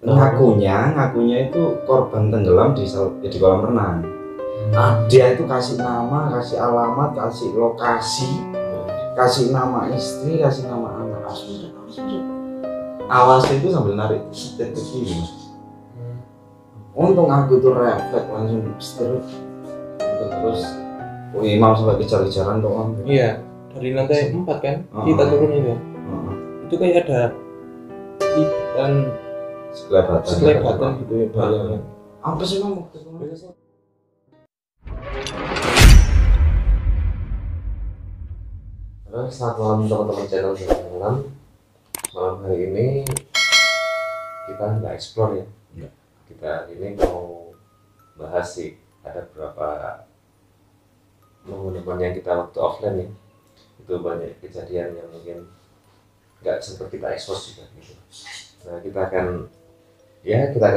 ngakunya itu korban tenggelam di kolam renang. Dia itu kasih nama, kasih alamat, kasih lokasi, kasih nama istri, kasih nama anak. Awas itu sambil narik setir ke kiri. Untung aku tuh refleks langsung setir terus imam sampai kejar-kejaran tuh om. Iya, dari lantai 4 kan kita turun itu. Itu kayak ada dan sekelebatan gitu ya bayangnya. Apa sih om? Selamat malam teman-teman channel Malam. Malam hari ini kita nggak explore ya. Kita ini mau bahas sih, ada beberapa momen-momen yang kita waktu offline ya, itu banyak kejadian yang mungkin nggak sempat kita expose juga gitu. Nah kita akan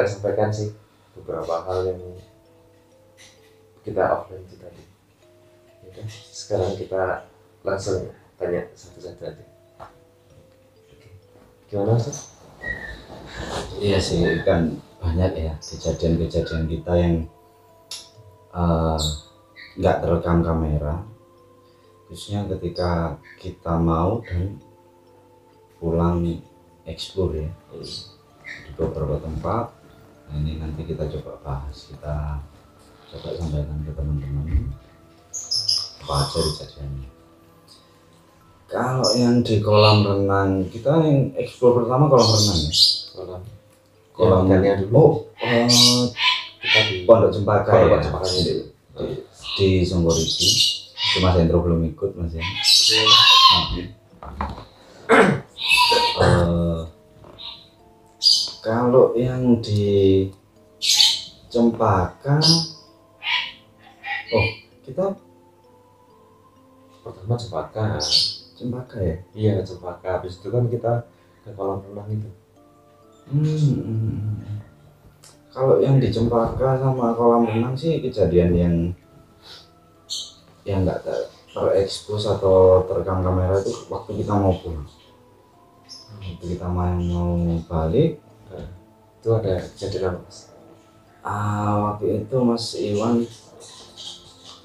sampaikan sih beberapa hal yang kita offline itu tadi. Yaudah, sekarang kita langsung tanya satu-satu aja. Gimana Mas? Iya sih, kan banyak ya kejadian-kejadian kita yang nggak terekam kamera, khususnya ketika kita mau dan pulang explore ya di beberapa tempat. Nah, ini nanti kita coba bahas, kita coba sampaikan ke teman-teman apa aja kejadiannya. Kalau yang di kolam renang, kita yang explore pertama kolam renang ya. Kolam dulu. Kita di Pondok Cempaka ya. Di Songgoriki. Mas Hendro belum ikut Mas ya. Kalau yang di Cempaka, kita pertama Cempaka ya? Iya, Cempaka. Habis itu kan kita ke kolam renang itu. Kalau yang di Cempaka sama kolam renang sih kejadian yang nggak terekspos atau terekam kamera itu waktu kita mau pulang. Waktu kita mau balik, itu ada kejadian apa Mas? Waktu itu Mas Iwan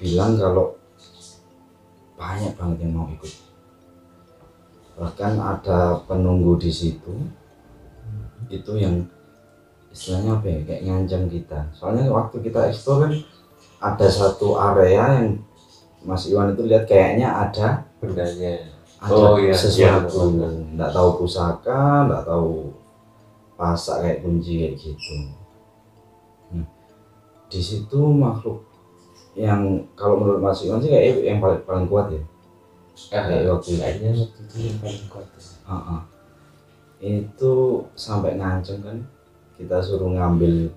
bilang kalau banyak banget yang mau ikut. Bahkan ada penunggu di situ, itu yang istilahnya apa ya, kayak ngancam kita. Soalnya waktu kita explore kan ada satu area yang Mas Iwan itu lihat kayaknya ada bendanya, sesuatu, nggak tahu pusaka, nggak tahu pasak kayak kunci kayak gitu. Nah, di situ makhluk yang kalau menurut Mas Iwan sih kayak yang paling kuat ya. Kayaknya waktu itu yang paling kuat. Itu sampai ngancem kan, kita suruh ngambil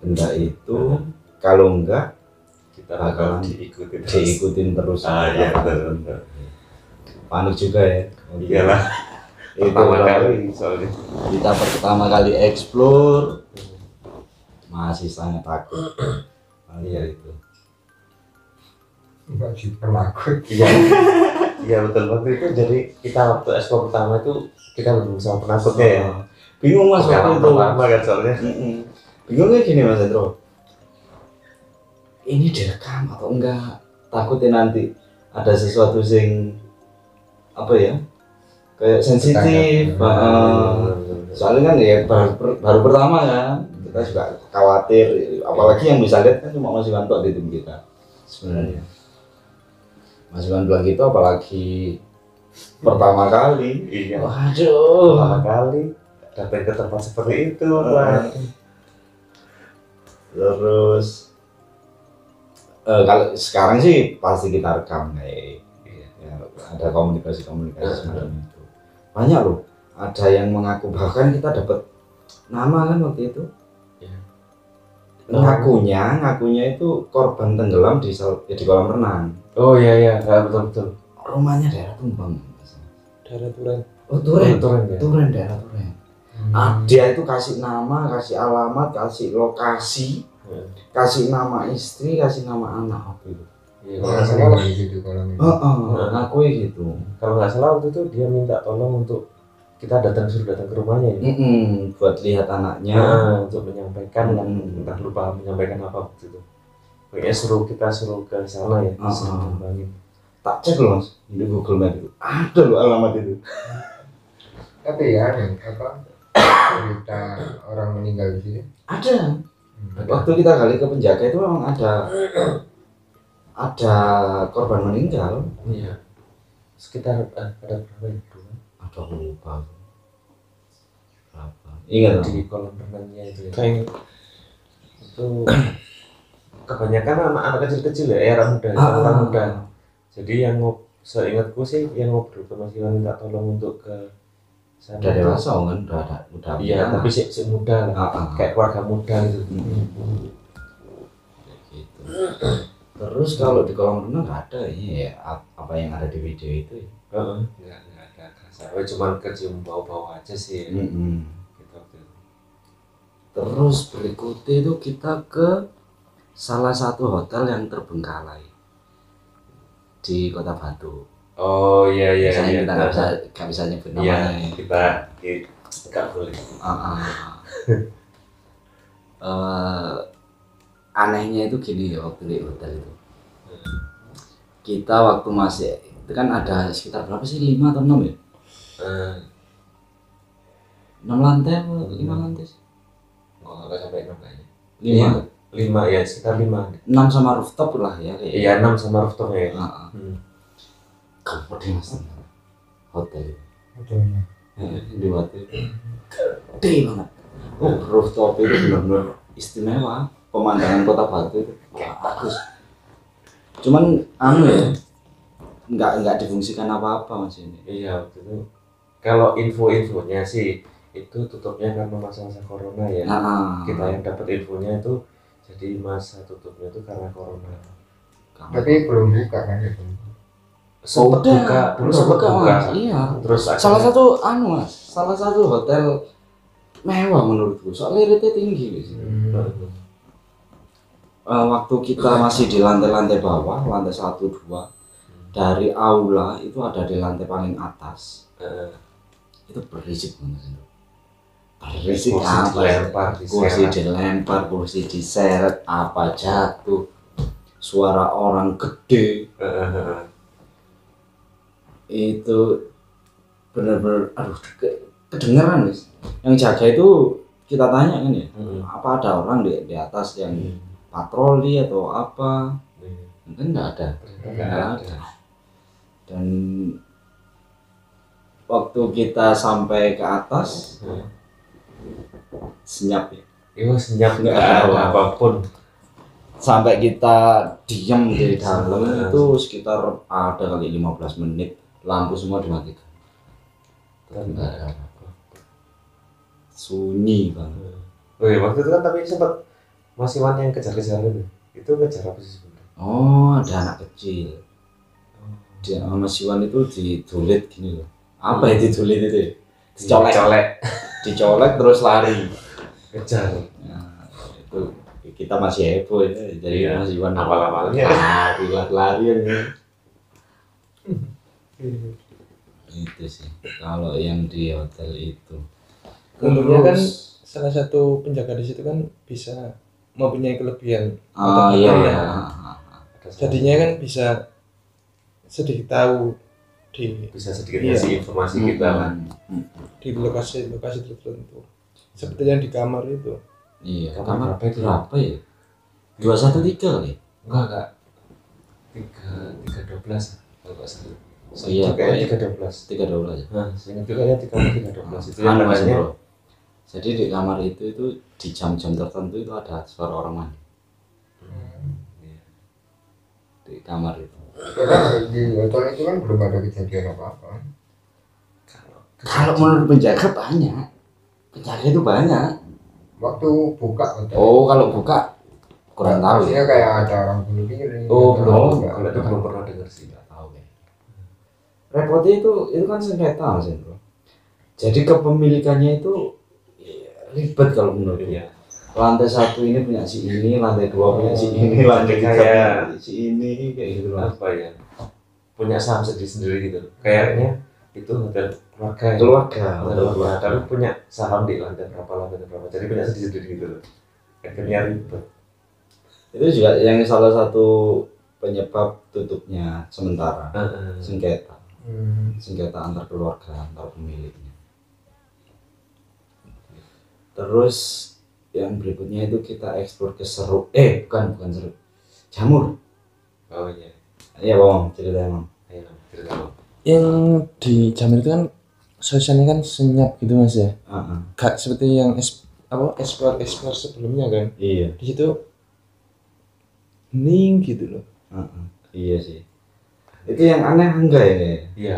benda itu, kalau enggak kita bakalan diikutin terus. Iya betul. Panik juga ya. Iyalah. Itu pertama kali soalnya. Kita pertama kali explore masih sangat takut. Iya itu. Enggak sih penakut. Iya betul, waktu itu jadi kita waktu explore pertama itu kita belum sama penakutnya ya. Bingung Mas waktu itu. Pertama kan soalnya. Bingungnya gini Mas Hendro. Ini direkam atau enggak? Takutnya nanti ada sesuatu sing apa ya? Kayak sensitif. Soalnya kan ya baru pertama kan. Kita juga khawatir, apalagi yang bisa lihat kan cuma Mas Iwan di tim kita sebenarnya. Mas Iwan bilang gitu apalagi pertama kali. Iya. Waduh. Pertama kali datang ke tempat seperti itu. Terus kalau sekarang sih pasti kita rekam kayak ya, ada komunikasi semacam itu. Banyak loh. Ada yang mengaku, bahkan kita dapat nama kan waktu itu. Ngakunya itu korban tenggelam di kolam renang. Oh iya betul. Rumahnya daerah Tumbang. Daerah Turen. Turen daerah Turen. Dia itu kasih nama, kasih alamat, kasih lokasi, kasih nama istri, kasih nama anak waktu itu. Iya, kalau nggak salah gitu kalau ngaku gitu. Kalau nggak salah waktu itu dia minta tolong untuk kita suruh datang ke rumahnya ya. Buat lihat anaknya. Nah, untuk menyampaikan lah, Mm-mm. entah lupa menyampaikan apa waktu itu. Pokoknya kita suruh ke sana ya, suruh ngembangin. Tak cek loh Mas, di Google Map itu ada loh alamat itu. Tapi ya berita orang meninggal di sini Ada. Waktu kita kali ke penjaga itu memang ada korban meninggal. Iya. Sekitar ada berapa ya? Ada lupa. Berapa? Ingat Di kolam renangnya itu ya. Kayak Itu kebanyakan anak-anak kecil-kecil ya, era muda, orang muda. Jadi yang seingatku sih yang ngobrol ke Mas Iwan minta tolong untuk ke sana. udah dewasa kan, udah. Iya, tapi si muda lah, kayak keluarga muda gitu. Gitu. Terus kalau di kolam renang nggak ada ya apa yang ada di video itu ya. Nggak ada kerasa. Cuma kecium bau-bau aja sih. Ya. Gitu. Terus berikutnya itu kita ke salah satu hotel yang terbengkalai di Kota Batu. Oh iya. Misalnya kita nggak bisa nyebut namanya. Iya, kita nggak boleh. Anehnya itu gini ya, waktu di hotel itu kita waktu masih itu kan ada sekitar berapa sih, 5 atau 6 ya? 6 lantai atau 5 lantai sih? Nggak sampai 6 kayaknya. 5 ya, sekitar 5. 6 sama rooftop lah ya kayak. Iya, 6 sama rooftop ya. Gede Mas hotel itu. hotelnya. Di hotel gede banget. Rooftop itu benar-benar istimewa. Pemandangan Kota Batu itu bagus. Cuman ya, nggak difungsikan apa-apa Mas ini. Iya, waktu itu kalau infonya sih itu tutupnya karena masa-masa corona ya. Kita yang dapat infonya itu jadi masa tutupnya itu karena corona. Tapi belum buka kan itu. Sempat buka, belum sempat buka. Iya. Terus Salah satu hotel mewah menurutku. Soalnya rate tinggi gitu. Waktu kita masih di lantai-lantai bawah, lantai 1, 2, dari aula itu ada di lantai paling atas. Itu berisik banget. Berisik apa? Kursi dilempar, kursi diseret, apa jatuh, suara orang gede. Itu benar-benar kedengeran guys. Yang jaga itu kita tanya kan ya, apa ada orang di atas yang patroli atau apa? Kan nggak ada. Dan waktu kita sampai ke atas senyap ya. Iya, senyap, nggak ada apapun. Sampai kita diam di dalam itu sekitar ada kali 15 menit, lampu semua dimatikan. Nggak ada apa-apa. Sunyi banget. Oh iya, waktu itu kan tapi sempat Mas Iwan yang kejar-kejaran itu ngejar apa sih sebenarnya? Oh, ada anak kecil. Dia sama Mas Iwan itu diculik gini loh. Apa itu diculik itu? Dicolek terus lari. Kejar. Nah, itu kita masih heboh ya. Jadi Iya. Mas Iwan Awal-awalnya. lari ya. Itu sih. Kalau yang di hotel itu. untungnya kan salah satu penjaga di situ kan bisa mempunyai kelebihan. Iya. Jadinya kan bisa sedikit tahu Bisa sedikit Iya. ngasih informasi kita lah. di lokasi tertentu. Seperti yang di kamar itu. Iya. Kamar Kamar berapa ya? 213 kali. Enggak. 312 kalau nggak salah. Iya, Kayaknya pokoknya 312. 312 aja. Nah, seingat juga ya 312 itu yang Mas katanya. Bro. Jadi di kamar itu di jam-jam tertentu itu ada suara orang mandi di kamar itu. Karena di hotel itu kan belum ada kejadian apa-apa. Kalau menurut penjaga banyak, penjaga itu banyak. Waktu buka hotel. Oh, kalau buka kurang tahu Maksudnya ya. kayak ada orang bunuh diri. Oh, atau belum. enggak. Kalau itu belum pernah dengar sih. Nggak tahu ya. Repotnya itu kan sengketa Mas Bro. Jadi kepemilikannya itu ribet kalau menurut Iya. Lantai 1 ini punya si ini, lantai 2 punya si ini, lantai 3 kayak punya si ini, kayak gitu loh. Apa ya? Punya saham sendiri gitu. Kayaknya itu hotel keluarga ya? Keluarga, Hotel keluarga, tapi punya saham di lantai berapa, jadi punya sendiri gitu loh. Akhirnya ribet. Itu juga yang salah satu penyebab tutupnya sementara sengketa antar keluarga, antar pemiliknya. Terus yang berikutnya itu kita ekspor ke bukan Seruk, Jamur. Oh iya. Iya Bang, cerita Bang. Ayo cerita Bang. Yang di Jamir itu kan suasananya kan senyap gitu Mas ya. Gak seperti yang ekspor sebelumnya kan. Iya. Di situ hening gitu loh. Iya sih. Itu yang aneh enggak ya? Iya.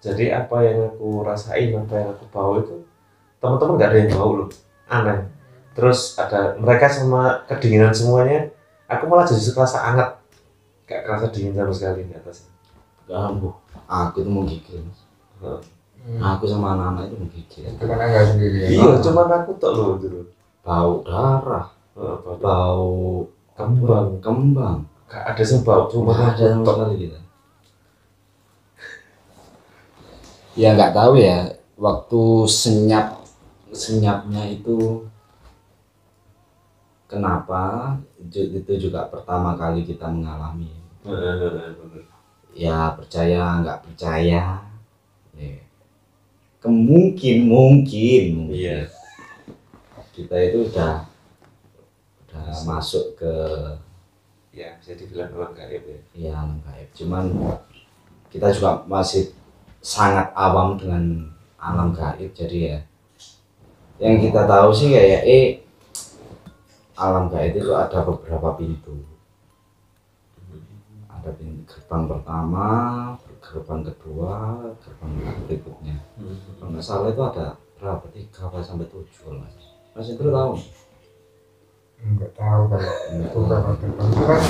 Jadi apa yang aku rasain, apa yang aku bawa itu teman-teman nggak ada yang bau loh. Aneh. Terus ada mereka sama kedinginan semuanya. Aku malah jadi kerasa hangat. Gak kerasa dingin sama sekali di atas. Gak, aku itu mau gigil Mas. Aku sama anak-anak itu mau gigil. Cuman enggak sendiri ya. Iya, cuman aku tok loh dulu. Bau darah, bau kembang. Gak ada yang bau, cuma Nggak ada sama sekali kita. Ya nggak tahu ya, waktu senyapnya itu kenapa itu juga pertama kali kita mengalami. Ya percaya nggak percaya, ya. Mungkin Iya. kita itu udah masuk ke Ya bisa dibilang alam gaib ya. ya alam gaib. Cuman kita juga masih sangat awam dengan alam gaib, jadi ya yang kita tahu sih kayak alam gaib itu ada beberapa pintu. Ada pintu gerbang pertama, gerbang kedua, gerbang berikutnya. Kalau nggak salah itu ada berapa, 3 sampai 7 Mas. Mas itu tahu? Enggak tahu kalau itu berapa gerbang. Kan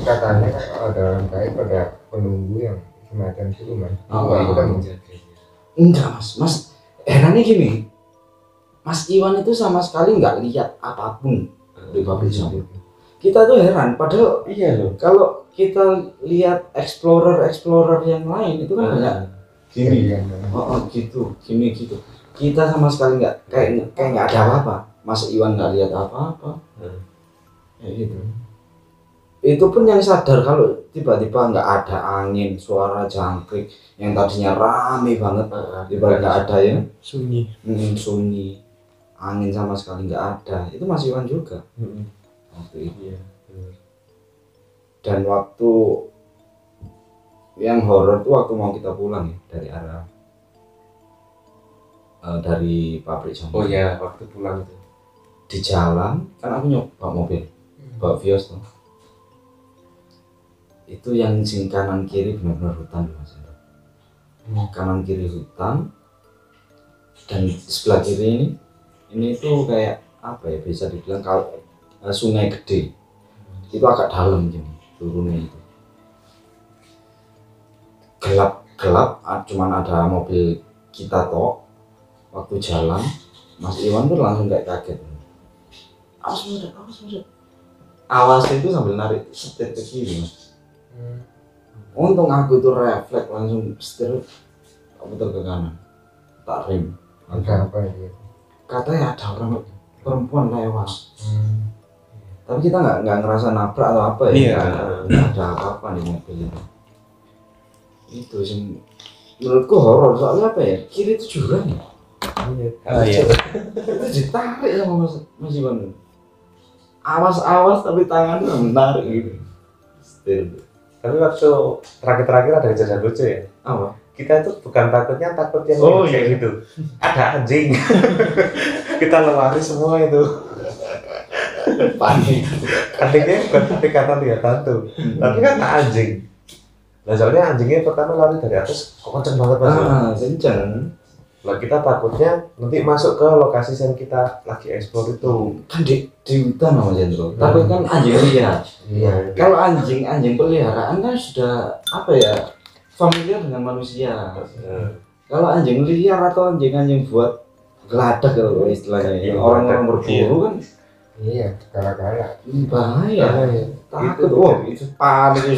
katanya kalau ada orang gaib ada penunggu yang semacam siluman. Enggak Mas herannya gini, Mas Iwan itu sama sekali nggak lihat apapun di pabrik jamur. Kita tuh heran, padahal Iya loh. kalau kita lihat explorer yang lain itu kan banyak gini, gitu. Kita sama sekali nggak kayak nggak ada apa-apa. Mas Iwan nggak lihat apa-apa, kayak gitu. Itu pun yang sadar kalau tiba-tiba nggak ada angin, suara jangkrik yang tadinya rame banget, tiba-tiba nggak ada ya, Sunyi. sunyi, angin sama sekali nggak ada. Itu Mas Iwan juga waktu itu. Iya. Dan waktu yang horor tuh waktu mau kita pulang ya dari arah dari pabrik jamur. Oh iya, waktu pulang itu. Di jalan kan aku nyoba mobil, bawa Vios tuh. Itu yang kanan kiri benar-benar hutan Mas. Kanan kiri hutan, dan sebelah kiri ini tuh kayak apa ya, bisa dibilang kalau sungai gede. Itu agak dalam gini turunnya itu. Gelap, cuman ada mobil kita toh. Waktu jalan, Mas Iwan tuh langsung kayak kaget. Awas muda. Awas itu sambil narik setir ke kiri Mas. Untung aku tuh refleks langsung setir putar ke kanan, tak rem. Ada apa itu? Katanya ada orang perempuan lewat. Tapi kita nggak ngerasa nabrak atau apa ya. Iya. Nggak ada apa-apa di mobil itu. Itu sih menurutku horor, soalnya apa ya, kiri itu jurang ya. Iya. Itu ditarik sama Mas Iwan. Awas tapi tangannya menarik gitu. Setir. Tapi waktu terakhir ada kejadian lucu ya. Apa? Kita itu bukan takut yang kayak gitu. Ada anjing. Kita lari semua itu. Panik. Anjingnya bukan panik karena lihat hantu, tapi kan anjing. Nah soalnya anjingnya pertama lari dari atas, kok kenceng banget Mas. Kenceng. Lah kita takutnya nanti masuk ke lokasi yang kita lagi eksplor itu. Kan di hutan Mas Jendro. Tapi kan anjing liar. Iya. Kalau anjing peliharaan kan sudah apa ya, familiar dengan manusia. Kalau anjing liar atau anjing buat geladak kalau istilahnya, orang-orang berburu kan Iya, galak-galak. bahaya. Takut, itu panik,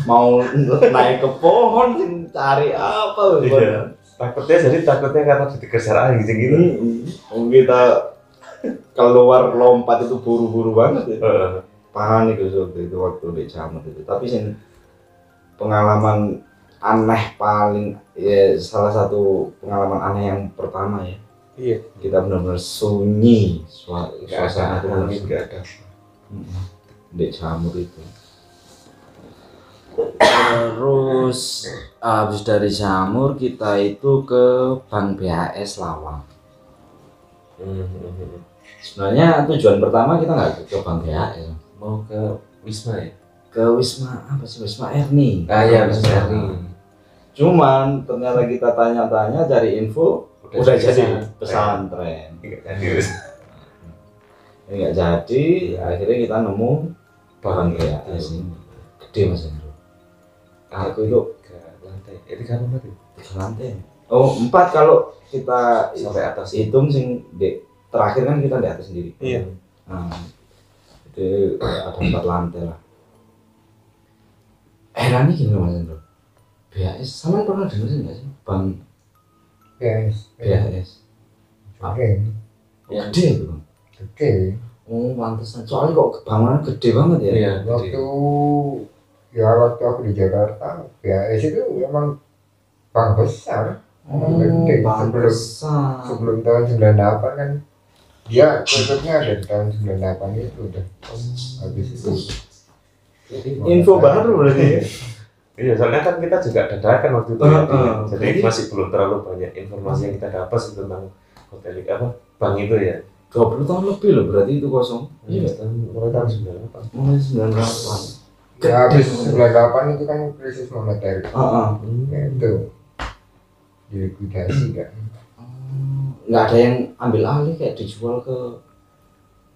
mau naik ke pohon cari apa? Iya. takutnya karena dikejar angin gitu. Kita keluar lompat itu buru-buru banget ya. Panik waktu di Jamur itu. Tapi sih pengalaman aneh paling ya, salah satu pengalaman aneh yang pertama ya. Iya. Kita benar-benar sunyi, suasana itu benar nggak ada. Di Jamur itu. Terus habis dari Jamur kita itu ke Bank BHS Lawang. Sebenarnya tujuan pertama kita nggak ke Bank BHS, Mau ke Wisma ya? ke Wisma apa sih, Wisma Erni. Iya, Wisma Erni. Cuman ternyata kita tanya-tanya cari info udah jadi pesantren. Nggak jadi, akhirnya kita nemu Bank BHS ini. Gede Mas Hendro. Aku itu ke lantai. Itu kan lantai. 3 lantai. Oh, 4 kalau kita Sampai atas. hitung sing di terakhir kan kita di atas sendiri. Iya. Nah, itu ada 4 lantai lah. Heran nih gini Mas Hendro. BHS, sama pernah dengar nggak sih Bank BHS? Oke, Gede itu Bang. gede. Oh, pantesan. Soalnya kok bangunan gede banget ya. Iya. Waktu aku di Jakarta, BHS itu memang bank besar. Oh, Gede. Bank besar. Sebelum tahun 98 kan dia tutupnya ada di tahun 98 itu udah habis itu. Info baru berarti. Iya, soalnya kan kita juga dadakan waktu itu. Jadi masih belum terlalu banyak informasi yang kita dapat sih tentang hotel apa bank itu ya. 20 tahun lebih loh berarti itu kosong. Iya, mulai tahun 98. Mulai 98. Ya habis 98 itu kan krisis moneter. Ya, itu dilikuidasi kan. Nggak ada yang ambil alih kayak dijual ke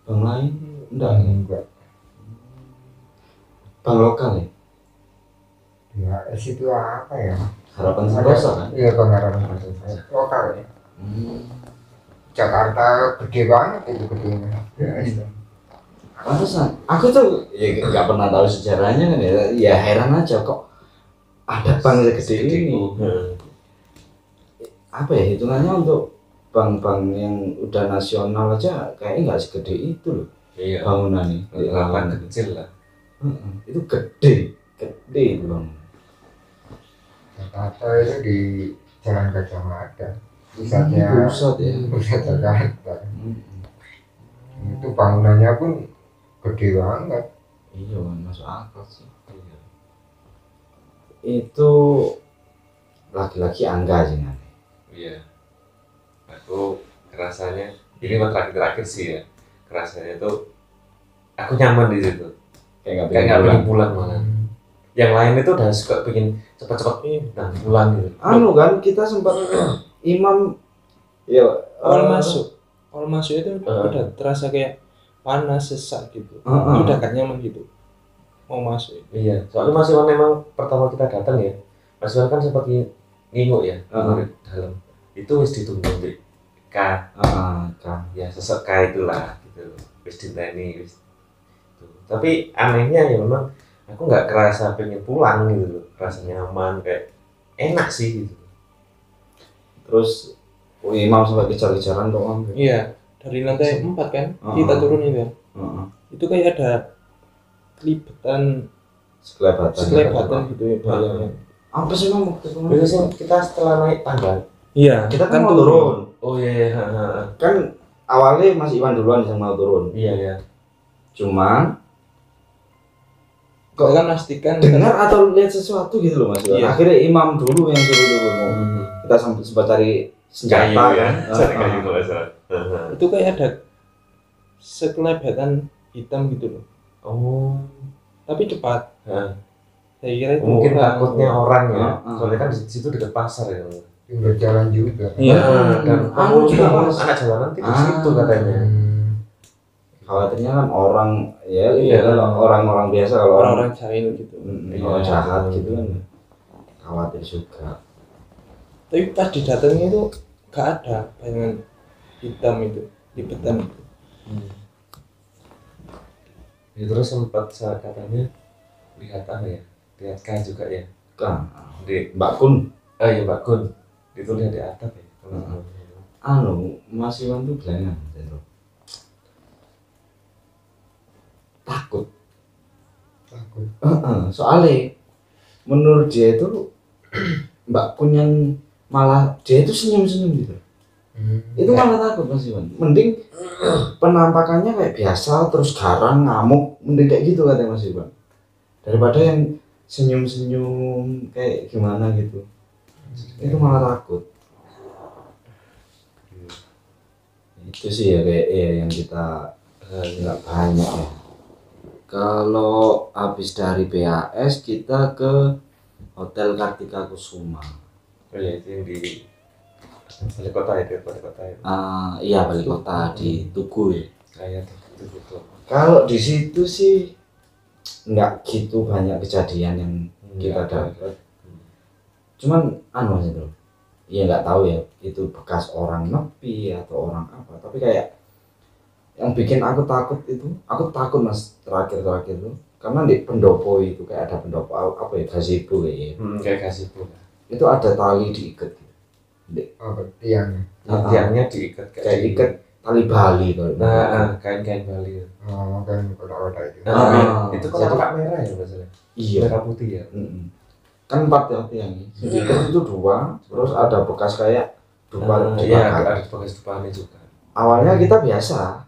bank lain? Enggak. Bank lokal ya? BHS itu apa ya? Harapan Sentosa kan? Iya, Bank Harapan Sentosa. Lokal ya. Jakarta gede banget itu gedungnya. BHS. Pantesan. Aku tuh ya nggak pernah tahu sejarahnya kan ya. Ya heran aja kok ada bank segede ini. Apa ya hitungannya untuk bank-bank yang udah nasional aja kayaknya nggak segede itu loh. Iya. Bangunannya. Lapangan kecil lah. Itu gede itu bang. Jakarta itu di Jalan Gajah Mada. Pusatnya. Pusat Jakarta. Itu bangunannya pun gede banget. Iya, masuk akal sih. Itu laki-laki Angga sih kan. Iya. Aku kerasanya ini mah terakhir sih ya. Kerasanya tuh aku nyaman di situ. Kayak nggak pengen pulang malah. Yang lain itu udah suka pengen cepet-cepet pulang gitu. Kan kita sempat imam ya Awal masuk itu udah terasa kayak panas, sesak gitu. Udah gak nyaman gitu mau masuk. Iya, soalnya Mas Iwan memang pertama kita datang ya, Mas Iwan kan sempat nginguk ya di dalam. Itu wis ditunggu di K. Ya sesek K itulah gitu. Wis diteni wis. Tapi anehnya ya memang aku nggak kerasa pengen pulang gitu, kerasa nyaman kayak enak sih gitu. Terus imam sampai kejar-kejaran kok Om. Iya, dari lantai 4 kan kita turun itu. Itu kayak ada kelibetan sekelebatan gitu ya bayangnya. Apa sih Mam waktu itu? Biasanya kita setelah naik tangga. Iya, Kita kan mau turun. Oh iya. Kan awalnya Mas Iwan duluan yang mau turun. Iya. Cuman kok kan pastikan dengar atau lihat sesuatu gitu loh Mas Iwan. Iya. Akhirnya imam dulu yang suruh turun. Kita sempat cari senjata Kayu ya. kan. Kayu kalau salah. itu kayak ada sekelebatan hitam gitu loh. Oh. Tapi cepat. Saya kira itu Mungkin orang. takutnya orang ya. Soalnya kan di situ dekat pasar ya. Tinggal jalan juga. Iya. Dan Anu juga Mas. anak jalanan di situ katanya. Khawatirnya kan orang ya Iya. orang-orang biasa kalau Orang-orang jahil gitu. orang jahat gitu kan khawatir juga. Tapi pas didatengin itu gak ada bayangan hitam itu, libetan itu. Ya, terus sempat saya katanya lihat apa ya? Lihat K juga ya. Kan Di Mbak Kun. iya Mbak Kun. Ditulis di atap ya. Mas Iwan tuh bilangnya takut. Soalnya menurut dia itu Mbak Kunyan malah dia itu senyum-senyum gitu. Itu malah takut Mas Iwan. Mending penampakannya kayak biasa terus garang ngamuk, mending kayak gitu katanya Mas Iwan. Daripada yang senyum-senyum kayak gimana gitu. Itu malah takut. Itu sih ya kayak yang kita nggak banyak ya. Kalau habis dari BAS kita ke Hotel Kartika Kusuma. Oh ya, itu yang di balik kota itu, balik kota itu. Iya balik kota di Tugu ya. Kayak Tugu. Kalau di situ sih nggak gitu banyak kejadian yang kita dapat. Cuman aja tuh. Ya nggak tahu ya itu bekas orang nepi atau orang apa. Tapi kayak yang bikin aku takut mas terakhir itu karena di pendopo itu kayak ada pendopo apa ya gazebo kayak gazebo itu ada tali diikat gitu. tiangnya diikat kayak ikat tali Bali kalau kain Bali kan kotak-kotak itu itu kotak merah ya maksudnya merah putih ya kan 4 tiangnya diikat itu 2 terus ada bekas kayak dupa ada bekas dupanya juga. Awalnya kita biasa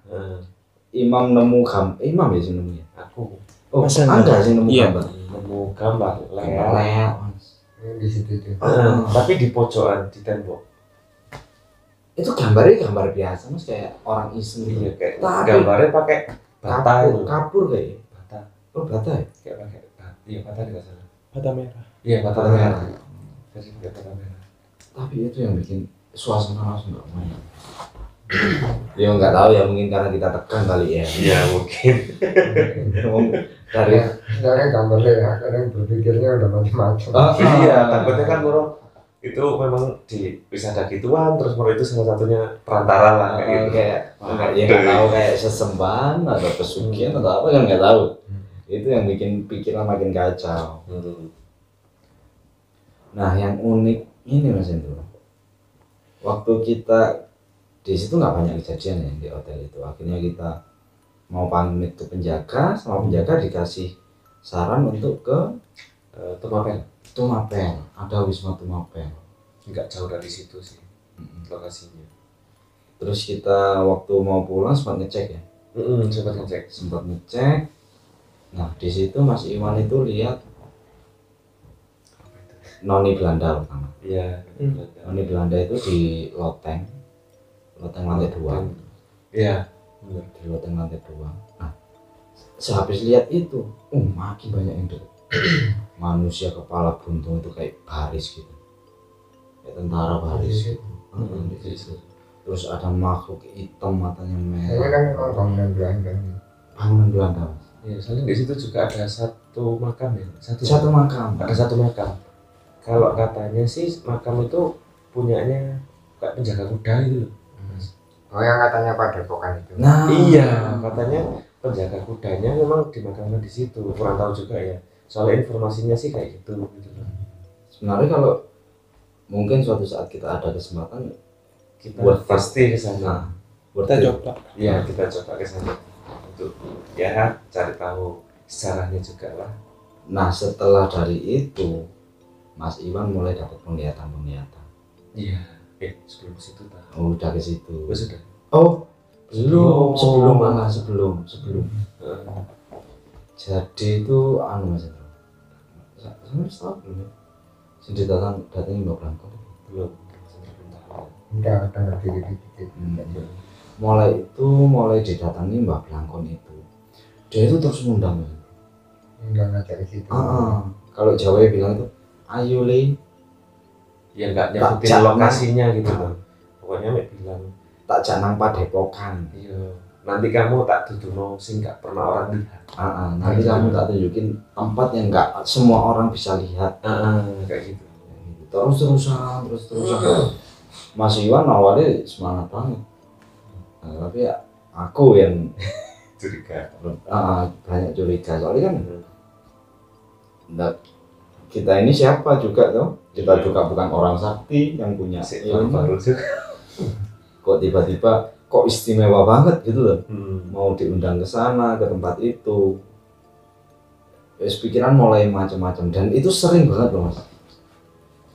imam nemu imam ya sih nemunya aku enggak sih nemu gambar lewat di situ itu tapi di pojokan di tembok itu gambar biasa mas kayak orang iseng gitu kayak gambarnya pakai bata kapur kayak bata bata ya kayak pakai bata di sana bata merah bata merah jadi bata merah tapi itu yang bikin suasana langsung nggak main. Ya nggak tahu ya mungkin karena kita tekan kali ya. Iya mungkin. Dari gambarnya ya kadang berpikirnya udah macam-macam. Iya takutnya kan Moro itu memang di wisata gituan terus Moro itu salah satunya perantara lah kayak gitu. Kayak ya nggak tahu kayak sesembahan atau pesugihan atau apa kan nggak tahu. Itu yang bikin pikiran makin kacau. Nah yang unik ini mas Hendro. Waktu kita di situ nggak banyak kejadian ya di hotel itu. Akhirnya kita mau pamit ke penjaga, sama penjaga dikasih saran untuk ke Tumapel. Ada Wisma Tumapel. Nggak jauh dari situ sih lokasinya. Terus kita waktu mau pulang sempat ngecek ya. Sempat ngecek. Nah di situ Mas Iwan itu lihat Noni Belanda pertama. Iya. Noni Belanda itu di loteng lantai 2. Iya. Di loteng lantai 2. Nah, sehabis lihat itu, makin banyak yang deket. Manusia kepala buntung itu kayak baris gitu, kayak tentara baris gitu. Terus ada makhluk hitam matanya merah. Ini kan bangunan Belanda. Bangunan Belanda. Iya, soalnya di situ juga ada satu makam ya. Satu makam. Ada satu makam. Kalau katanya sih makam itu punyanya kayak penjaga kuda gitu. Oh yang katanya Padepokan itu. Nah, iya, katanya penjaga kudanya memang dimakamkan di situ. Kurang tahu juga ya. Soalnya informasinya sih kayak gitu. Sebenarnya kalau mungkin suatu saat kita ada kesempatan kita buat pasti ke sana. Kita coba. Iya, kita coba ke sana untuk ya cari tahu sejarahnya juga lah. Nah, setelah dari itu Mas Iwan mulai dapat penglihatan. Iya. Sebelum ke situ tak? Oh, udah ke situ. Oh, sudah. Oh, sebelum. Jadi itu Mas Hendro. Sampai tahu belum ya? Sendiri datangin Mbak Blanco. Belum. Udah dikit-dikit. Mulai didatangi Mbak Blanco itu. Dia itu terus ngundang. Enggak ngajak ke situ. Kalau Jawa bilang itu, ayo Le. Ya nggak nyebutin lokasinya gitu loh. Pokoknya mek bilang tak janang Padepokan. Iya. Nanti kamu tak tuduno sing nggak pernah orang lihat. Nanti kamu tak tunjukin tempat yang nggak semua orang bisa lihat. Kayak gitu. Terus-terusan. Mas Iwan awalnya semangat banget. Tapi ya aku yang curiga. Banyak curiga soalnya kan kita ini siapa juga tuh, kita juga bukan orang sakti yang punya ilmu. Baru juga. Kok tiba-tiba kok istimewa banget gitu loh, mau diundang ke sana ke tempat itu, pikiran mulai macam-macam dan itu sering banget loh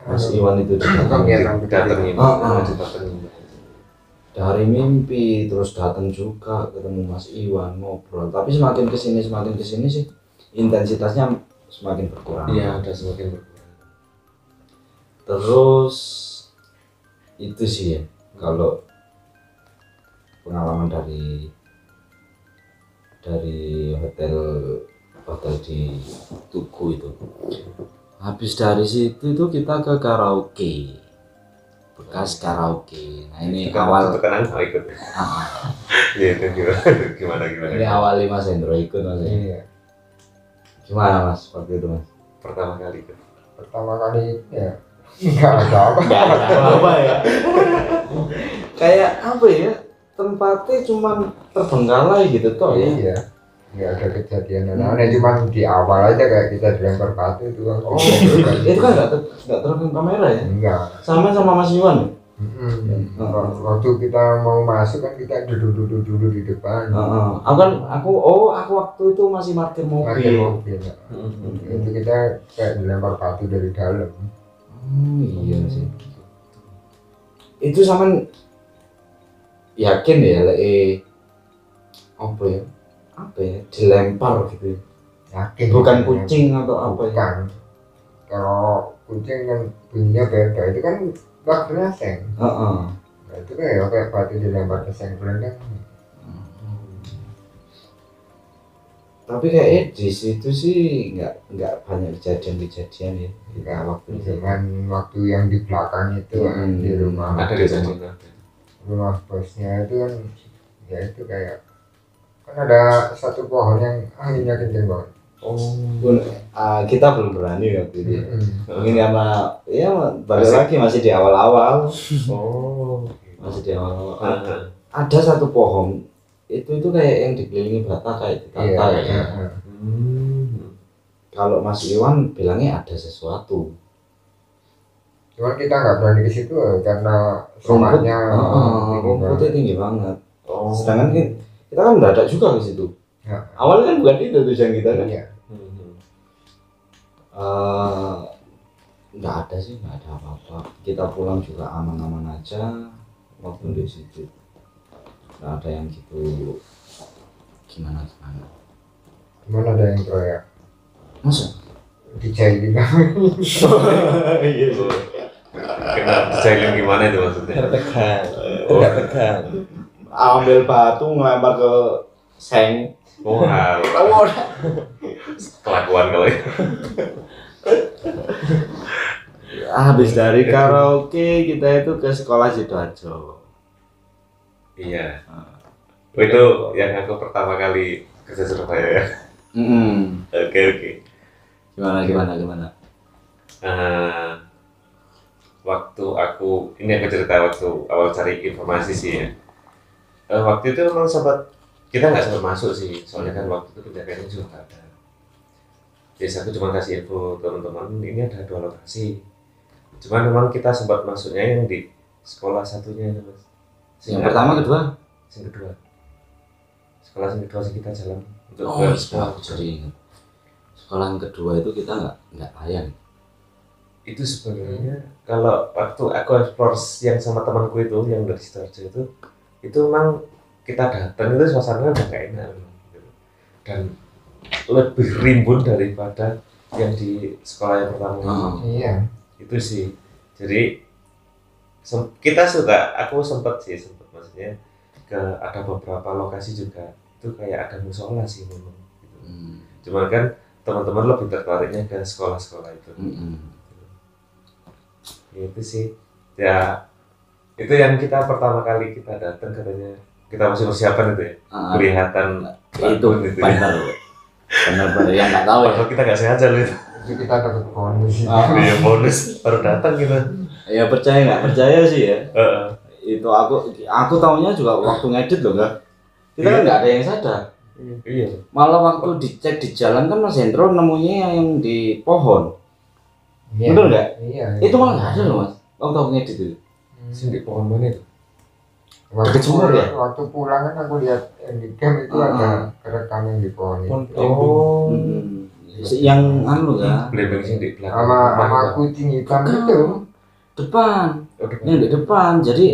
Mas Iwan itu datangin dari mimpi terus datang juga ketemu Mas Iwan ngobrol, tapi semakin kesini sih intensitasnya semakin berkurang. Iya, udah semakin berkurang. Terus itu sih ya, kalau pengalaman dari hotel di Tugu itu. Habis dari situ itu kita ke karaoke, bekas karaoke. Nah ini awal tekanan mau ikut. Iya itu gimana. Ini awalnya Mas Hendro ikut Mas. Iya. Gimana Mas waktu itu Mas? Pertama kali ikut. Ya nggak ada apa ya. Kayak apa ya? Tempatnya cuman terbengkalai gitu toh ya. Iya. Nggak ada kejadian aneh, cuman di awal aja kayak kita dilempar batu itu kan. Itu kan nggak terekam kamera ya? Enggak. Sama Mas Iwan. Waktu kita mau masuk kan kita duduk dulu di depan. Aku waktu itu masih parkir mobil. Itu kita kayak dilempar batu dari dalam. Iya sih. Itu sama yakin ya, apa ya dilempar gitu. Yakin. Bukan kucing atau apa ya? Bukan. Kalau kucing kan bunyinya beda, itu kan waktunya seng. Nah, itu kayak batu dilempar ke seng kan. Tapi kayaknya di situ sih nggak banyak kejadian ya. Enggak, waktu yang di belakang itu di rumah. Ada kejadian. Rumah bosnya itu kan ya itu kayak kan ada satu pohon yang anginnya kenceng banget. Kita belum berani waktu itu. Mungkin karena ya balik lagi masih di awal-awal. Masih di awal-awal. Ada satu pohon itu kayak yang dikelilingi bata kayak ditata ya. Kalau Mas Iwan bilangnya ada sesuatu. Cuman kita nggak berani ke situ karena rumahnya rumputnya tinggi banget. Sedangkan kita kan mendadak juga ke situ. Ya. Awalnya kan bukan itu tujuan kita kan. Iya. Nggak ada apa-apa. Kita pulang juga aman-aman aja waktu di situ. Nggak ada yang gitu gimana. Cuman ada yang teriak. Masa? Dijailin kami. Iya sih. Kena dijailin gimana itu maksudnya? Tegang. Ambil batu ngelempar ke seng. Kelakuan kalau itu. Habis dari karaoke kita itu ke sekolah Sidoarjo. Iya. Itu yang aku pertama kali ke Surabaya ya. Oke. Gimana? Waktu ini aku cerita waktu awal cari informasi sih ya. Waktu itu memang kita nggak sempat masuk sih, soalnya kan waktu itu penjagaannya juga nggak ada. Jadi aku cuma kasih info teman-teman, ini ada 2 lokasi. Cuman memang kita sempat masuknya yang di sekolah satunya itu Mas. Yang pertama, kedua? Yang kedua. Sekolah yang kedua sih kita jalan untuk sekolah yang kedua itu kita nggak tayang. Itu sebenarnya kalau waktu aku explore yang sama temanku itu yang dari Sidoarjo itu memang kita datang itu suasananya udah gak enak dan lebih rimbun daripada yang di sekolah yang pertama. Iya. Itu sih. Jadi aku sempat maksudnya ada beberapa lokasi juga itu kayak ada musola sih memang. Gitu. Cuman kan teman-teman lebih tertariknya ke sekolah-sekolah itu. Itu sih ya, itu yang kita pertama kali kita datang katanya kita masih persiapan itu ya, kelihatan itu benar yang nggak tahu ya. Kita nggak sengaja loh itu kita dapat bonus. Iya bonus baru datang gitu. Ya percaya nggak percaya sih ya. Itu aku tahunya juga waktu ngedit loh kan. Kita kan nggak ada yang sadar. Iya. Malah waktu dicek di jalan kan Mas Hendro nemunya yang di pohon. Iya. Bener nggak? Iya. Itu malah nggak ada loh mas waktu aku ngedit itu. Sing di pohon mana itu? Waktu Deket sumur ya? Waktu pulang kan aku lihat di camp itu ada kerekam yang di pohon itu. Oh, Yang anu kan blebeng sing di belakang. Sama kucing hitam itu. depan, Oh, depan. yang di depan. Jadi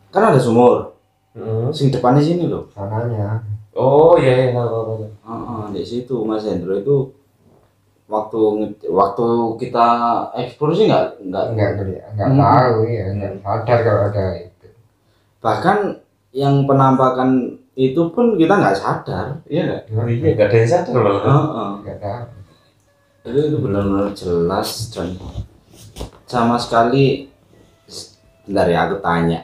kan ada sumur. Heeh. Sing depannya sini loh. Sananya. Oh iya iya tahu. Di situ Mas Hendro itu waktu kita eksplor sih nggak Tahu ya, nggak sadar kalau ada itu. bahkan yang penampakan itu pun kita nggak sadar, iya nggak? Oh iya nggak ada yang sadar loh. Nggak tahu. Itu benar-benar jelas dan sama sekali. Bentar ya aku tanya,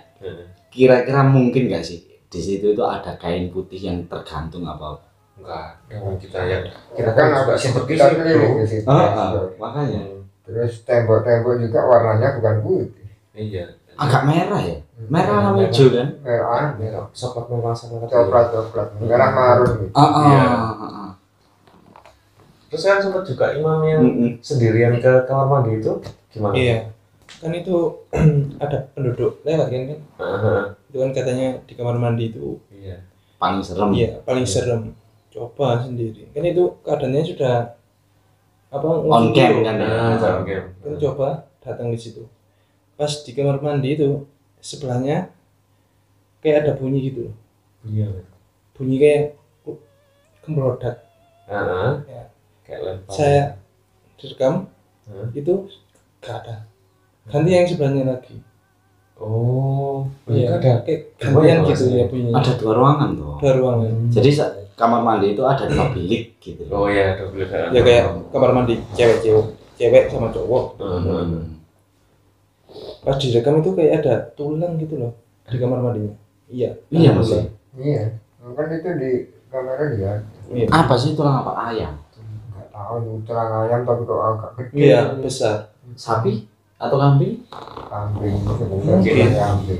kira-kira mungkin nggak sih di situ itu ada kain putih yang tergantung apa? Enggak, yang kita yang Kita kan agak seperti kita keliling di situ. Makanya Terus tembok-tembok juga warnanya bukan putih. iya. agak merah ya, merah sama hijau kan? Merah, Merah, coklat memang sama coklat, merah marun gitu. Iya. Terus kan sempat juga imam yang sendirian ke kamar mandi itu gimana? Iya, kan itu ada penduduk lewat kan, itu kan katanya di kamar mandi itu Iya. Paling serem. iya paling serem. Coba sendiri, kan itu keadaannya sudah apa On cam gitu. kan ya. Kan coba datang di situ, pas di kamar mandi itu sebelahnya kayak ada bunyi gitu, Iya. bunyi kayak kemerodat. Ya. Kayak lempar. Saya direkam itu gak ada, ganti yang sebelahnya lagi. Oh, Iya, ada. kayak gantian Gimana gitu maksudnya? ya bunyinya. Ada 2 ruangan tuh. Dua ruangan. Jadi kamar mandi itu ada 2 bilik gitu. Oh iya, double kan. Ya kayak kamar mandi cewek sama cowok. Pas direkam itu kayak ada tulang gitu loh di kamar mandinya. Iya. Iya ada Mas. tulang. Iya, kan itu di kamera dia. Iya. Apa sih tulang apa? Ayam, Nggak tahu nih tulang ayam tapi kok agak gede. Iya besar. sapi atau kambing? Kambing itu bukan Mungkin. tulang kambing.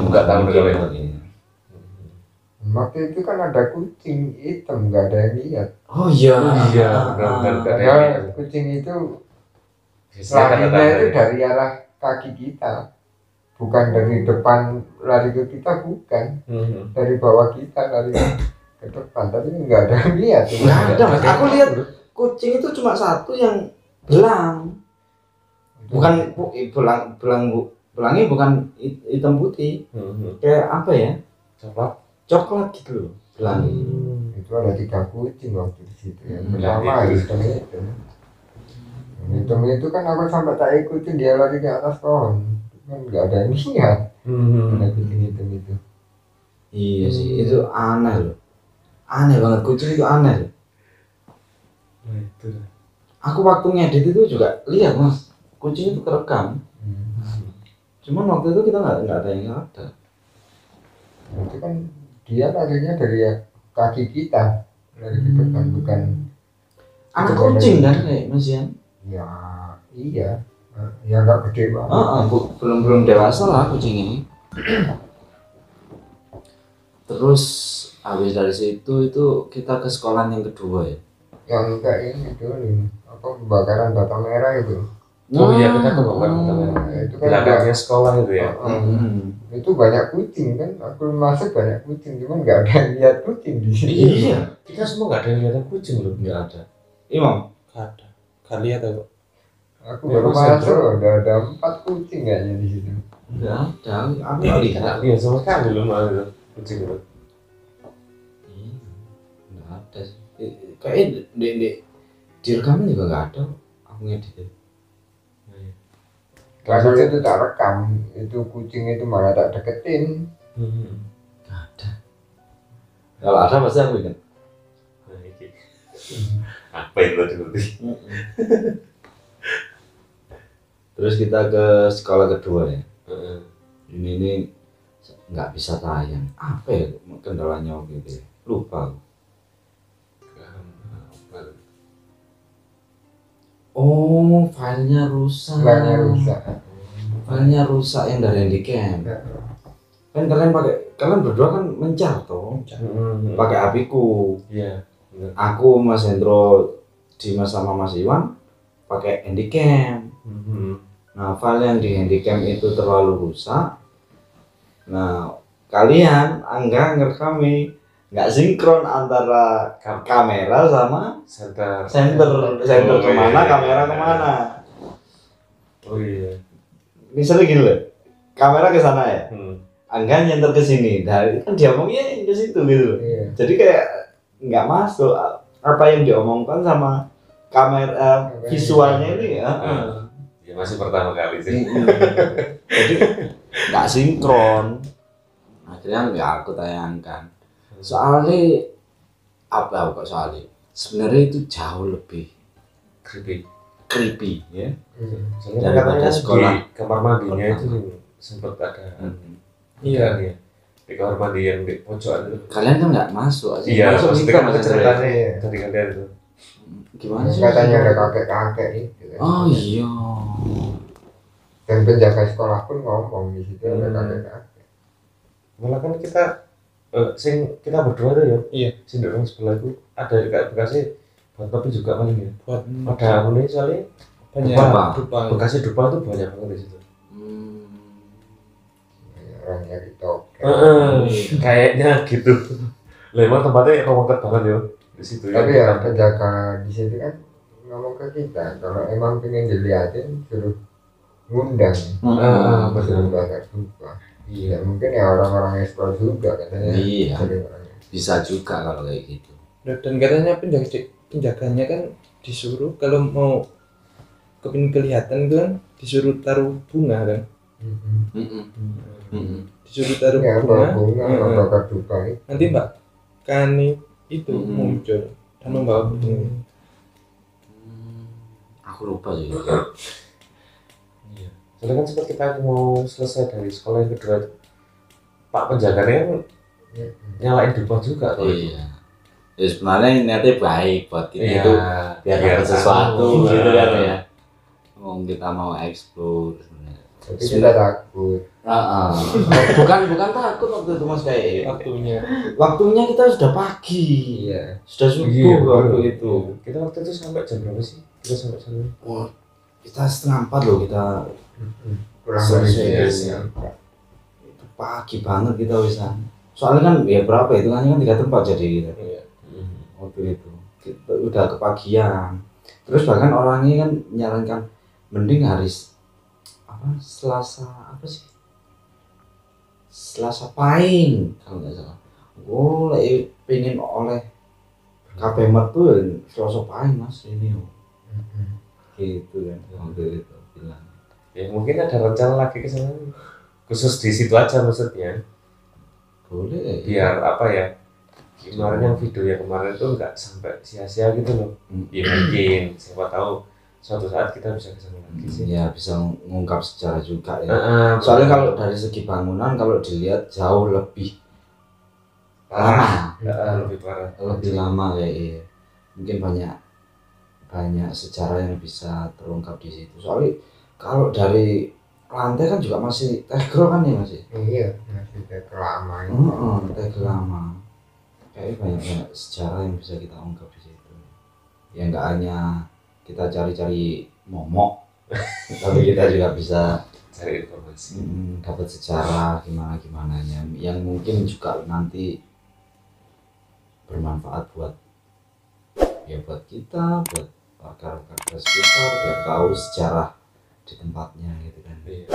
Nggak tahu Mungkin. juga. Waktu itu kan ada kucing hitam, nggak ada yang lihat. Oh iya. Iya, benar-benar nggak ada yang Padahal lihat. kucing itu Biasanya kan larinya ada- itu dari arah kaki kita, bukan dari depan lari ke kita, bukan dari bawah kita lari ke depan, tapi nggak ada yang lihat. Nggak ada Mas. Aku lihat kucing itu cuma satu yang belang. Bukan belangnya bukan hitam putih. Kayak apa ya? Coklat. Coklat gitu loh. Belangnya. Itu ada 3 kucing waktu di situ. Yang Nah, pertama itu. hitam itu. Yang hitam itu kan aku sampai tak ikutin dia lari ke atas pohon, kan nggak ada yang lihat. Ada kucing hitam itu. Iya sih, itu aneh loh. Aneh banget, kucing itu aneh loh. Nah, itu. Aku waktu ngedit itu juga lihat Mas, kucing itu kerekam. Cuman waktu itu kita nggak ada yang ada. Itu kan dia larinya dari kaki kita, lari ke depan, bukan. Anak kucing kan kayak Mas Ian? Ya iya, ya nggak gede banget. Belum dewasa lah kucing ini. Terus habis dari situ itu kita ke sekolah yang kedua ya. Yang kayak ini itu nih, apa pembakaran bata merah itu. Oh iya, kita ke bawah pertama. Itu kan Belakangnya sekolah itu ya. itu banyak kucing kan, aku masuk banyak kucing, cuman nggak ada yang lihat kucing di sini. Iya, Kita semua nggak ada yang lihat kucing loh. nggak ada. Imam, Gak ada. Gak lihat aku. Aku Ya, baru Mas masuk, Hendro. udah ada 4 kucing kayaknya di situ. nggak ada. Aku nggak lihat. Nggak lihat sama sekali loh malah itu kucing itu. Nggak ada sih. Kayaknya di rekaman juga nggak ada. Aku ngedit. Karena itu tak rekam, itu kucing itu malah tak deketin. Nggak ada. Kalau ada pasti aku ingat. Nah, ini. Apa itu tadi berarti? Terus kita ke sekolah kedua ya. Ini nggak bisa tayang. Apa ya kendalanya waktu itu? Ya? Lupa. Oh, filenya rusak. Filenya rusak yang dari Handycam. Kan kalian berdua kan mencar toh. Pakai apiku. Iya. Aku, Mas Hendro, Dimas sama Mas Iwan pakai handycam. Nah, file yang di handycam itu terlalu rusak. Nah, kalian Angga ngerekami nggak sinkron antara kamera sama Center kemana, iya. kamera kemana. Oh iya. Misalnya gini loh, kamera ke sana ya, Angga nyenter ke sini, dari kan dia ngomongnya ke situ gitu. Iya. Jadi kayak nggak masuk apa yang diomongkan sama kamera visualnya ini ya. Ya masih pertama kali sih. Jadi nggak sinkron. Akhirnya nggak aku tayangkan. Soalnya apa kok soalnya? Sebenarnya itu jauh lebih creepy ya. Soalnya Daripada katanya sekolah. di kamar mandinya itu sempat ada. Iya. Ya. Di kamar mandi yang di pojokan itu. Kalian kan nggak masuk. Iya, masuk maksudnya kita kan Mas ceritanya Iya. dari kalian itu. Gimana sih? Katanya ada kakek-kakek itu. Oh iya. Dan penjaga sekolah pun ngomong di situ ada kakek-kakek. Malah kan kita kita berdua tuh ya. Iya. Si dorong sebelah itu ada kayak bekasnya buat kopi juga paling ya. Buat Ada ini soalnya banyak dupa. bekasnya dupa tuh banyak banget di situ. Orang nyari topeng. Kayaknya gitu. Lah emang tempatnya romantis banget ya di situ. Tapi ya penjaga di situ kan ngomong ke kita kalau emang pengen dilihatin suruh ngundang. Suruh bakar dupa. Iya. Ya mungkin ya orang-orang ekspor juga katanya. Iya. Dari orangnya. Bisa juga kalau kayak gitu. Dan katanya penjaganya kan disuruh kalau mau kepingin kelihatan kan disuruh taruh bunga kan. Disuruh taruh Ya bunga. bunga bakar dupa itu. Nanti Mbak Kani itu muncul dan membawa bunga. Aku lupa juga. Iya. Soalnya kan sempat kita mau selesai dari sekolah yang kedua itu, Pak penjaganya kan nyalain dupa juga kalau itu. Iya. Ya sebenarnya niatnya baik buat kita Iya, itu biar dapat sesuatu tahu. gitu kan Iya. ya. Kita mau explore sebenarnya. Tapi kita takut. Bukan takut waktu itu Mas kayak Waktunya kita sudah pagi. Iya. Sudah subuh Iya, waktu betul. itu. Kita waktu itu sampai jam berapa sih? Kita sampai sana. Wah, kita 3:30 loh kita. Kurang dari Selesai. sini. Itu pagi banget kita bisa. Soalnya kan ya berapa itu kan 3 tempat jadi kita. Iya. Waktu itu kita udah kepagian. Terus bahkan orangnya kan menyarankan mending hari Selasa apa sih? Selasa Pahing kalau nggak salah. Oh, pengen oleh KPMat tuh Selasa Pahing Mas ini. Gitu kan waktu itu bilang. Ya mungkin ada rencana lagi ke sana. Khusus di situ aja maksudnya. Boleh. Biar apa ya? Kemarin yang video yang kemarin itu nggak sampai sia-sia gitu loh. Ya mungkin siapa tahu suatu saat kita bisa ke sana lagi sih. Ya bisa mengungkap sejarah juga ya. Soalnya kalau dari segi bangunan kalau dilihat jauh lebih lama, lebih parah. lebih lama kayak iya. Mungkin banyak sejarah yang bisa terungkap di situ. Soalnya kalau dari lantai kan juga masih tegel kan ya masih. Iya, masih tegel lama ini. Tegel lama. Kayaknya banyak sejarah yang bisa kita ungkap di situ. Ya nggak hanya kita cari-cari momok, tapi kita juga bisa Cari informasi. dapat sejarah gimana-gimananya yang mungkin juga nanti bermanfaat buat kita, buat warga-warga sekitar biar tahu sejarah di tempatnya gitu kan. Iya.